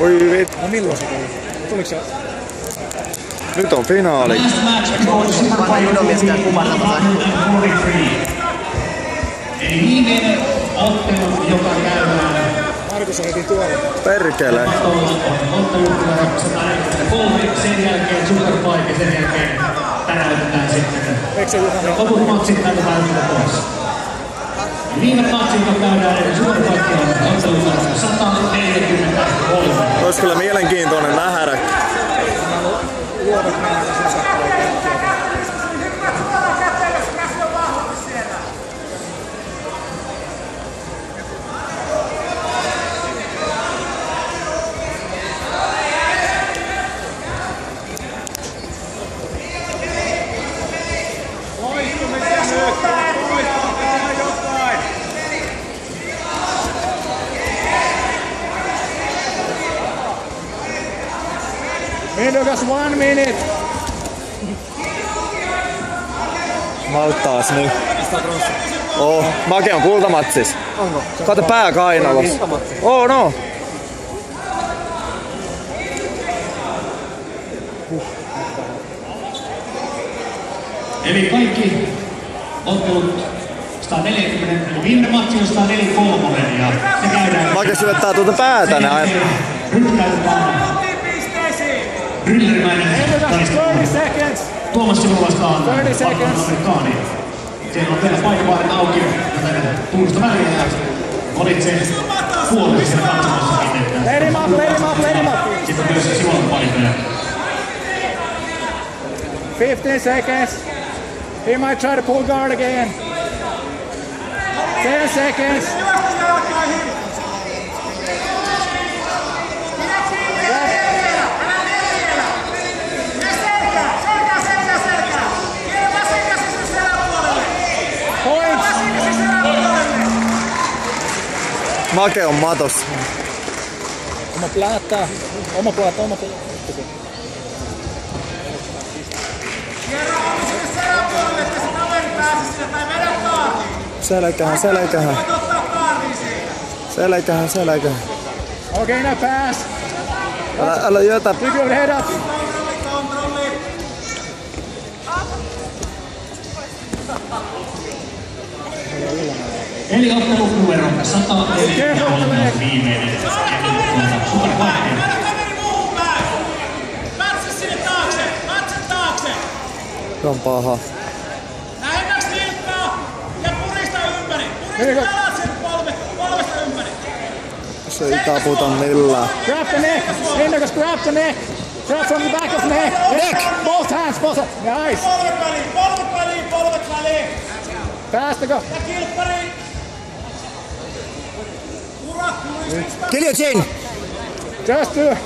Oi vittu. No milloin se tuli? Tuliko se? Nyt on finaali. Vanha judomies käy kuvata tota. Eli viimeinen ottelu, joka käydään. Markus olikin tuolla. Perkele. Ottelukuvassa 143, sen jälkeen Superfight ja sen jälkeen täräytetään sitten. Eikö se Juhani? Loput matsit näytetään pois. Viime matsit, joka käydään Superfight on ottelukuvassa 143. Olisi kyllä mielenkiintoinen nähdä. Luovat mennä tässä Mendokas 1 minute. Malttaas nyt. Oh, Make on kultamatsis. Onko? Kato pää kainalos. Oh no. Eli kaikki ottelut 140, eli viimeinen matsi on 143 ja se käydään. Make syöttää tuota päätä näin. Brylerimäinen taistelu. 30 seconds. Tuomas sinulla vastaan 30 seconds. Amerikaani. Siellä on vielä paikavaarit auki, joten tunnusta väliä ja valitse puolelle siellä katsomassa. Let him up, let him up, let him up. Sitten myös sinulla paikkoja. 15 seconds. He might try to pull guard again. 10 seconds. Make on matossa. Oma plata. Oma plata. Selkähän. Okay, now pass. Älä jötä. Keep your head up. Eli ottelunumero 143 viimeinen. Superfight. Se on paha. Lähennäks nilkkaa ja purista ympäri. Purista alas sen polvesta ympäri. Se ei taputa millään. Grab the neck. Mendokas, grab the neck. Grab from the back of neck. Neck! Both hands. Nice. Polvet väliin. Päästäkö? Ja kilppariin. Ura. Guillotine! Just do.